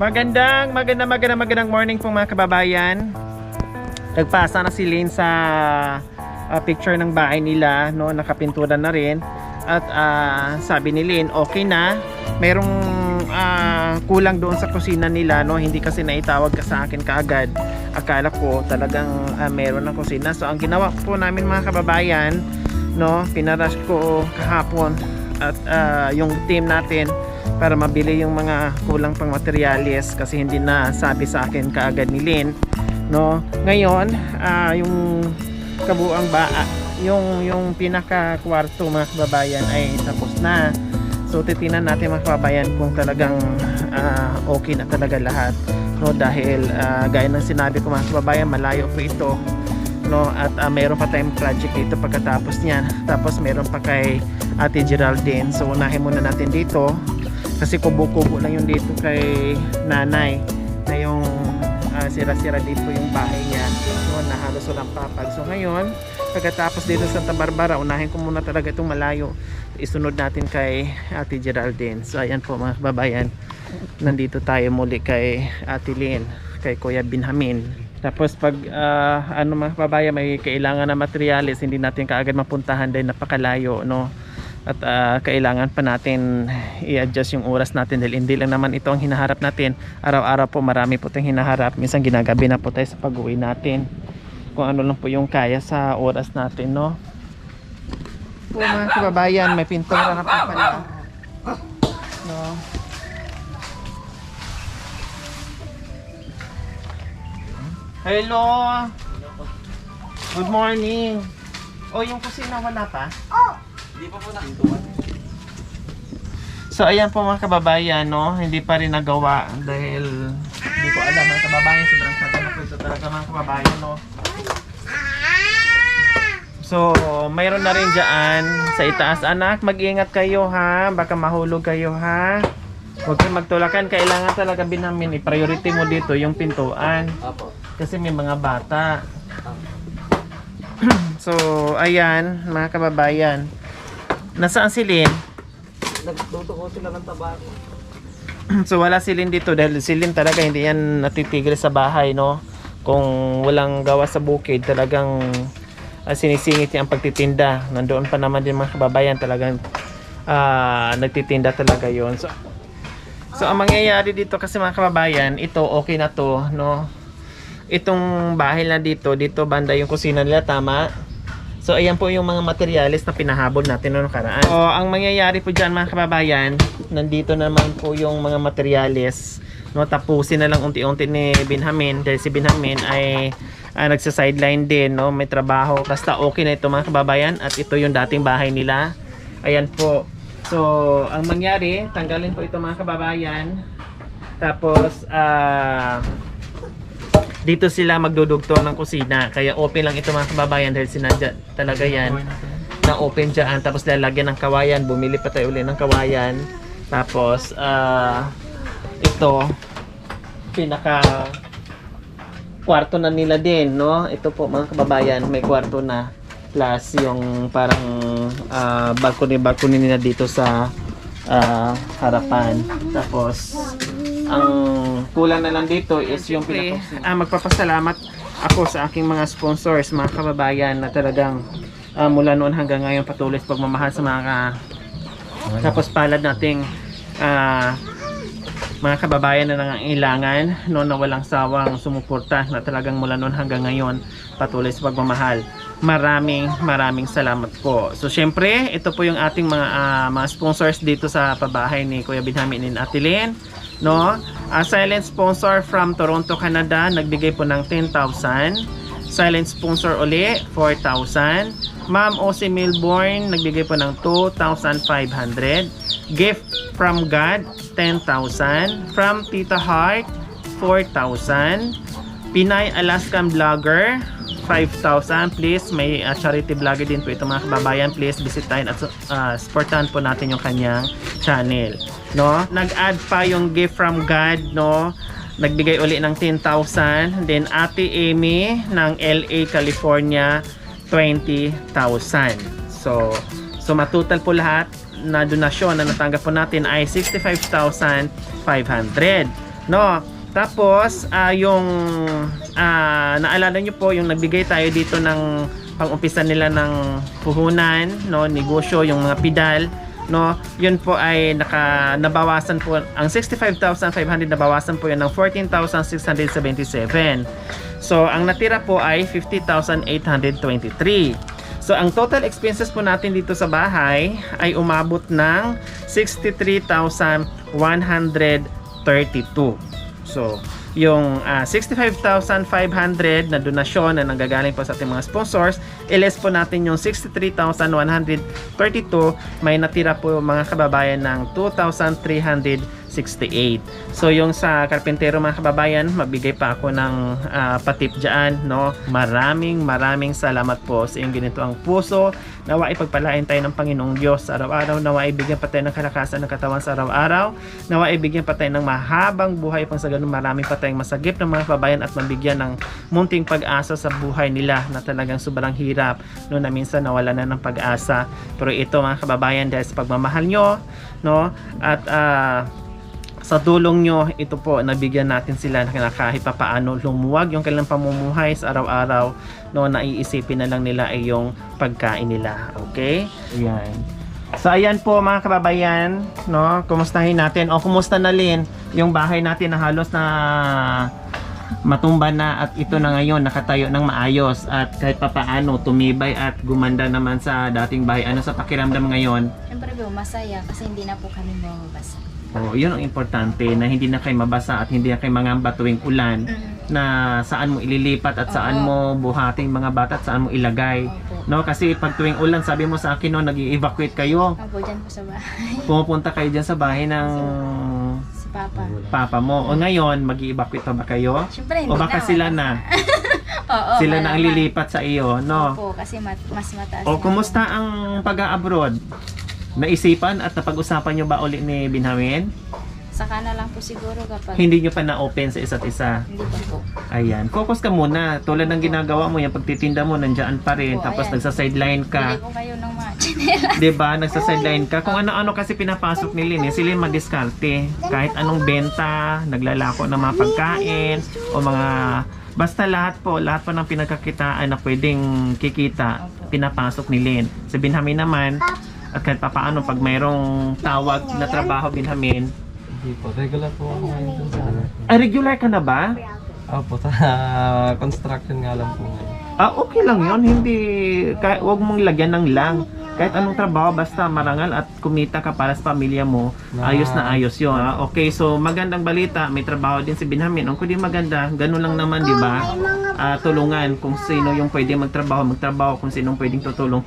Magandang morning po mga kababayan. Nagpasa na si Lynn sa picture ng bahay nila, no, nakapintura na rin. At sabi ni Lynn, okay na. Merong kulang doon sa kusina nila, no, hindi kasi naitawag ka sa akin kaagad. Akala ko talagang meron ng kusina. So ang ginawa po namin mga kababayan, no, pinarush ko kahapon at yung team natin para mabili yung mga kulang pang materyales kasi hindi na sabi sa akin kaagad ni Lynn, no. Ngayon yung kabuang yung pinaka kwarto mga kababayan ay tapos na. So titingnan natin mga kababayan kung talagang okay na talaga lahat, no, dahil gaya ng sinabi ko mga kababayan, malayo po ito, no, at mayroon pa tayong project dito pagkatapos niyan. Tapos mayroon pa kay Ate Geraldine. So unahin muna natin dito kasi kubo-kubo lang yung dito kay nanay na yung sira-sira dito yung bahay niya, no, na halos walang papag. So ngayon pagkatapos dito sa Santa Barbara, unahin ko muna talaga itong malayo, isunod natin kay Ate Geraldine. So ayan po mga kababayan, nandito tayo muli kay Ate Lynn, kay Kuya Binhamin. Tapos pag mga kababayan may kailangan na materyales, hindi natin kaagad mapuntahan dahil napakalayo, no. At kailangan pa natin i-adjust yung oras natin dahil hindi lang naman ito ang hinaharap natin. Araw-araw po marami po tayong hinaharap. Minsan ginagabi na po tayo sa pag-uwi natin. Kung ano lang po yung kaya sa oras natin, no. Po mga kababayan, may pintura na po pala, no. Hello. Good morning. Oh, yung kusina wala pa? Hindi pa po nakintuan. So ayan po mga kababayan, no, hindi pa rin nagawa dahil hindi ko alam mga kababayan, sobrang tagal na po ito talaga mga kababayan, no. So mayroon na rin dyan sa itaas. Anak, mag-ingat kayo ha, baka mahulog kayo ha. Huwag kayong magtulakan, kailangan talaga Binhamin, i-priority mo dito yung pintuan kasi may mga bata. So ayan mga kababayan, nasaan si Lynn? Nagtutuko sila ng tabako. So wala si Lynn dito dahil si Lynn talaga hindi yan natitigil sa bahay, no. Kung walang gawa sa bukid, talagang sinisingit niya ang pagtitinda. Nandoon pa naman din mga kababayan, talagang nagtitinda talaga yon. So ang mangyayari dito kasi mga kababayan, ito okay na to, no. Itong bahay na dito banda yung kusina nila, tama. So ayan po yung mga materyales na pinahabol natin noong nakaraan. So ang mangyayari po dyan mga kababayan, nandito naman po yung mga materyales, no. Tapusin na lang unti-unti ni Binhamin dahil si Binhamin ay nagsa-sideline din, no, may trabaho. Basta okay na ito mga kababayan, at ito yung dating bahay nila. Ayan po. So ang mangyari, tanggalin po ito mga kababayan. Tapos dito sila magdudugtong ng kusina. Kaya open lang ito mga kababayan dahil sinadya talaga yan na open dyan. Tapos lalagyan ng kawayan. Bumili pa tayo ulit ng kawayan. Tapos ito pinaka kwarto na nila din, no. Ito po mga kababayan, may kwarto na plus yung parang balcony nila dito sa harapan. Tapos ang kulang na lang dito is yung magpapasalamat ako sa aking mga sponsors mga kababayan na talagang mula noon hanggang ngayon patuloy sa pagmamahal sa mga tapos palad nating mga kababayan na nangangailangan, no, na walang sawang sumuporta na talagang mula noon hanggang ngayon patuloy sa pagmamahal. Maraming salamat po. So syempre ito po yung ating mga sponsors dito sa pabahay ni Kuya Binhamin and Ate Lynn, no. Silent sponsor from Toronto, Canada, nagbigay po ng 10,000. Silent sponsor uli, 4,000. Ma'am Osi Milbourne, nagbigay po ng 2,500. Gift from God, 10,000. From Tita Heart, 4,000. Pinay Alaskan Vlogger, 5,000. Please, may charity vlogger din po ito mga kababayan. Please bisitahin at supportahan po natin yung kanyang channel, no. Nag-add pa yung gift from God, no. Nagbigay uli ng 10,000. Then Ate Amy ng LA, California, 20,000. So matutal po lahat na donasyon na natanggap po natin ay 65,500. No? Tapos, yung naalala nyo po, yung nagbigay tayo dito ng pang-umpisa nila ng puhunan, no, negosyo, yung mga pidal, no, yun po ay nabawasan po, ang 65,500 nabawasan po yun ng 14,677. So, ang natira po ay 50,823. So, ang total expenses po natin dito sa bahay ay umabot ng 63,132. So, yung 65,500 na donasyon na nanggagaling po sa ating mga sponsors, iles po natin yung 63,132, may natira po mga kababayan ng 2,368. So yung sa karpentero mga kababayan, mabigay pa ako ng patip dyan, no? Maraming salamat po sa inyong ginito ang puso. Nawa ipagpalain tayo ng Panginoong Diyos sa araw-araw. Nawa ibigyan pa tayo ng kalakasan ng katawan sa araw-araw. Nawa ibigyan pa tayo ng mahabang buhay pang sa ganun marami pa tayong masagip ng mga kababayan at mabigyan ng munting pag-asa sa buhay nila na talagang sobrang hirap, no, na minsan nawala na ng pag-asa. Pero ito mga kababayan, dahil sa pagmamahal nyo, no, at sa tulong nyo, ito po, nabigyan natin sila na kahit pa paano lumuwag yung kanilang pamumuhay sa araw-araw, no, naiisipin na lang nila ay yung pagkain nila. Okay? Ayan. So, ayan po mga kababayan, no, kumustahin natin, o kumusta na Lin, yung bahay natin na halos na matumba na at ito na ngayon nakatayo ng maayos at kahit pa paano tumibay at gumanda naman sa dating bahay. Ano sa pakiramdam ngayon? Siyempre po, masaya kasi hindi na po kami mababasa. Oh, yun ang importante, na hindi na kayo mabasa at hindi na kayo mangamba tuwing ulan, na saan mo ililipat at saan mo buhating mga bata at saan mo ilagay. Opo. No, kasi pag tuwing ulan, sabi mo sa akin, no, nag-evacuate kayo. Opo, dyan po sa bahay. Pumupunta kayo dyan sa bahay ng Si Papa. papa mo. O ngayon, mag-evacuate pa ba kayo? Siyempre, hindi O baka na. sila na? Oo, Sila na ang malaman. lilipat sa iyo, no? Opo, kasi mas mataas. O na kumusta po. ang pag-a-abroad? Naisipan at napag-usapan nyo ba uli ni Binhamin? Saka na lang po siguro kapag Hindi nyo pa na-open sa isa't isa? hindi pa po. Ayan, focus ka muna. Tulad ng ginagawa mo, yung pagtitinda mo, nandiyan pa rin. Opo, Tapos ayan. nagsa-sideline Bili ka. ko kayo ng mga chinela. Diba? Nagsa-sideline ka. Kung ano-ano kasi pinapasok ni Lynn, sila yung madiskarte. Kahit anong benta, naglalako ng mga pagkain, o mga... Basta lahat po ng pinagkakitaan na pwedeng kikita, pinapasok ni Lynn. Sa Binhamin naman, at kahit papaano, pag mayroong tawag na trabaho, Binhamin, Hindi po, regular po ako ngayon dun sa ano. regular ka na ba? Opo, sa construction nga lang po ngayon. Okay lang yon, hindi, huwag mong lagyan ng lang. Kahit anong trabaho, basta marangal at kumita ka para sa pamilya mo, ayos na ayos yun. Okay, so magandang balita, may trabaho din si Binhamin. Ang kundi maganda, ganun lang naman, di ba? Tulungan, kung sino yung pwede magtrabaho, kung sino pwedeng tutulong,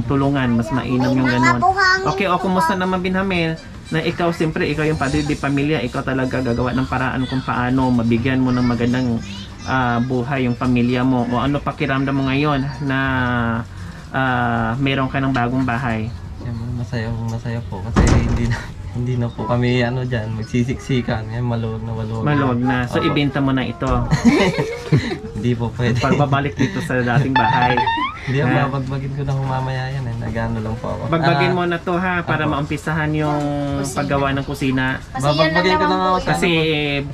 tulungan, mas mainam yung ganun. Okay, o kumusta naman Binhamin? Na ikaw, siyempre, ikaw yung padre di pamilya, ikaw talaga gagawa ng paraan kung paano mabigyan mo ng magandang buhay yung pamilya mo. O ano pakiramdam mo ngayon na meron ka ng bagong bahay? Siyempre, masaya po kasi hindi na po kami diyan magsisiksikan. Ngayon maluwag na. So, Opo. ibenta mo na ito. Hindi po pwede. Pagbabalik dito sa dating bahay. Hindi, bagbagin ko na mamaya yan eh. Nagano lang po ako. Bagbagin mo na to ha, para Opo. maumpisahan yung Kusina. paggawa ng kusina. Kasi yan lang Babagbagin ko naman na po. ako sa- Kasi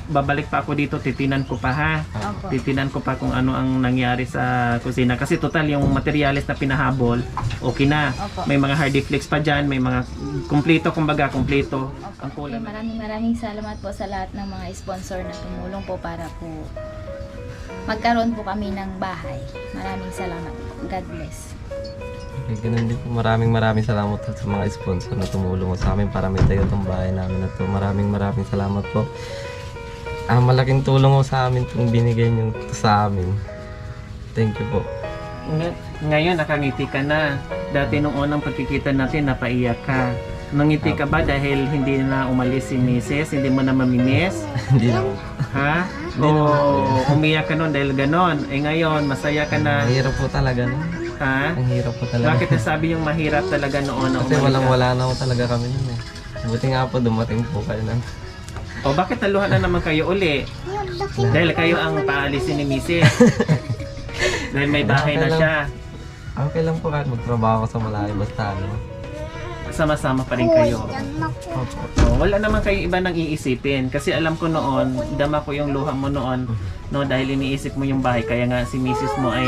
babalik pa ako dito, titinan ko pa ha. Opo. Titinan ko pa kung ano ang nangyari sa kusina. Kasi total yung materialis na pinahabol, okay na. Opo. May mga hard flex pa dyan, may mga kumpleto, kumbaga kumpleto. Ang Okay, kulang. maraming salamat po sa lahat ng mga sponsor na tumulong po para po magkaroon po kami ng bahay. Maraming salamat po. God bless. Okay, ganun din po. Maraming salamat po sa mga sponsor na tumulong sa amin para may tayo itong bahay namin na to. Maraming salamat po. Malaking tulong po sa amin itong binigay niyo sa amin. Thank you po. Ngayon nakangiti ka na. Dati nung unang pagkikita natin, napaiyak ka. Nangiti ka ba dahil hindi na umalis si Mrs.? Hindi mo na mamimiss? Hindi na po. Ha? O umiyak ka nun dahil ganon? Eh ngayon, masaya ka na. Ang hirap po talaga no? Ha? Ang hirap po talaga. Bakit nasabi yung mahirap talaga noon na Kasi umalis ka? wala na po talaga kami nun eh. Buti nga po dumating po kayo nun. O bakit naluhan na naman kayo uli? Dahil kayo ang paalisin ni Mrs. Dahil may bahay na siya. Okay lang po kahit magtrabaho ko sa malayo basta ano. sama-sama pa rin kayo. Opo. So, wala naman kayong iba nang iisipin. Kasi alam ko noon, dama ko yung luha mo noon, no, dahil iniisip mo yung bahay. Kaya nga si misis mo ay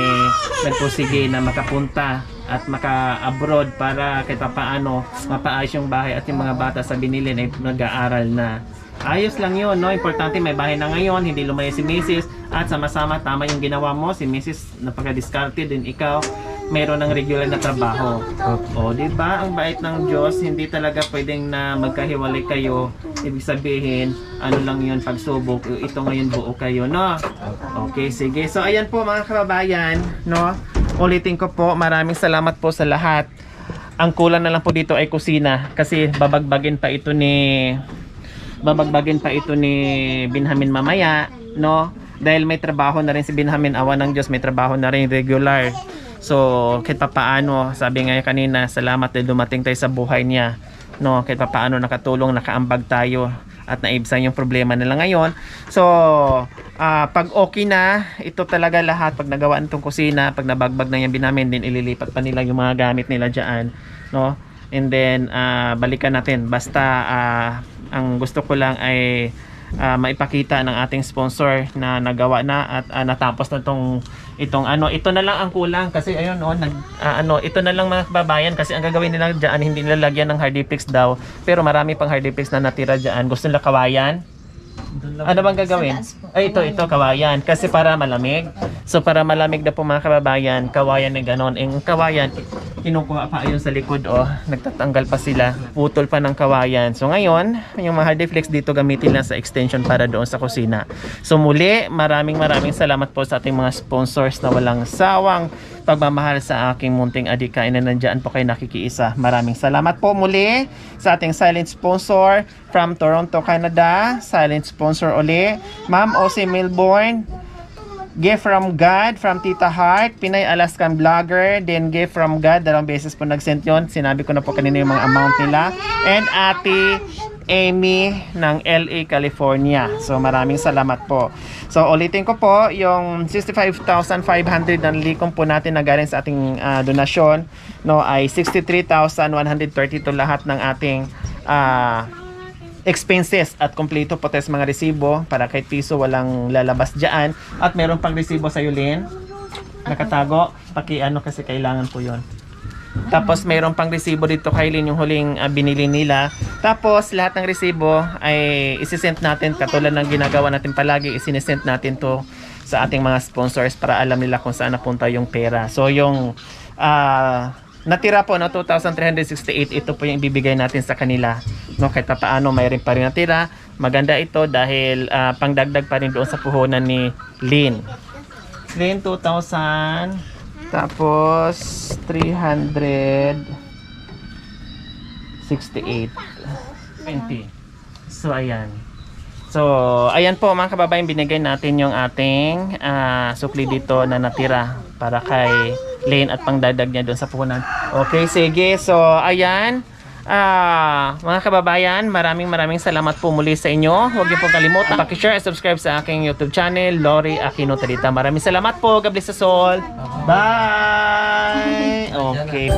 nagpursige na makapunta at maka-abroad para kahit paano mapaayos yung bahay at yung mga bata sa binilin ay nag-aaral na. Ayos lang yun, no? Importante may bahay na ngayon, hindi lumayo si misis at sama-sama tama yung ginawa mo. Si misis napaka-discarded din, ikaw meron ng regular na trabaho. O, di ba? Ang bait ng Diyos, hindi talaga pwedeng na magkahiwalay kayo. Ibig sabihin, ano lang yun, pagsubok. Ito ngayon buo kayo, no? Okay, sige. So, ayan po mga kababayan, no? Ulitin ko po, maraming salamat po sa lahat. Ang kulang na lang po dito ay kusina kasi babagbagin pa ito ni Benjamin mamaya, no? Dahil may trabaho na rin si Benjamin, awa ng Diyos, may trabaho na rin regular. So, kahit paano, sabi nga kanina, salamat dahil dumating tayo sa buhay niya. No, kahit paano nakatulong, nakaambag tayo at naibsan yung problema nila ngayon. So, pag okay na, ito talaga lahat, pag nagawa nitong kusina, pag nabagbag na yan Benjamin, din ililipat pa nila yung mga gamit nila dyan, no? And then, balikan natin. Basta, ang gusto ko lang ay maipakita ng ating sponsor na nagawa na at natapos na itong ito na lang ang kulang kasi ayun ito na lang mga kababayan kasi ang gagawin nila diyan hindi nila lagyan ng hardiplex daw pero marami pang hardiplex na natira diyan. Gusto nila kawayan? Ano bang gagawin? Ay, ito kawayan kasi para malamig. So para malamig na po mga kababayan, kawayan na ganon. Ang kawayan kinukuha pa ayun sa likod, nagtatanggal pa sila, putol pa ng kawayan. So ngayon, yung mga hardiflex dito gamitin lang sa extension para doon sa kusina. So muli, maraming salamat po sa ating mga sponsors na walang sawang pagmamahal sa aking munting adikain na nandyan po kayo nakikiisa. Maraming salamat po muli sa ating silent sponsor from Toronto, Canada. Silent sponsor uli, Ma'am Ose Milbourne. Gift from God, from Tita Heart, Pinay Alaskan Vlogger, then gift from God, 2 beses po nag-send yun. Sinabi ko na po kanina yung mga amount nila. And Ate Amy ng LA, California. So maraming salamat po. So ulitin ko po, yung 65,500 na likom po natin na galing sa ating donasyon, no, ay 63,132 lahat ng ating expenses at kompleto po tayo sa mga resibo para kahit piso walang lalabas dyan. At meron pang resibo sa Yulin nakatago, kasi kailangan po yon. Tapos meron pang resibo dito kay Lynn, yung huling binili nila. Tapos lahat ng resibo ay isisend natin katulad ng ginagawa natin palagi, isinesend natin to sa ating mga sponsors para alam nila kung saan napunta yung pera. So yung natira po na 2,368, ito po yung ibibigay natin sa kanila. No, kahit paano mayroon pa rin natira. Maganda ito dahil pangdagdag pa rin doon sa puhunan ni Lynn. Lynn 2,000, tapos 368, 20. So ayan. So ayan po mga kababayan, binigay natin yung ating sukli dito na natira para kay Lynn at pangdagdag niya doon sa puhunan. Okay, sige. So ayan. Mga kababayan, maraming salamat po muli sa inyo. Huwag niyo pong kalimutan paki-share at subscribe sa aking YouTube channel, Lori Aquino Talita. Maraming salamat po. God bless us all. Bye! Okay.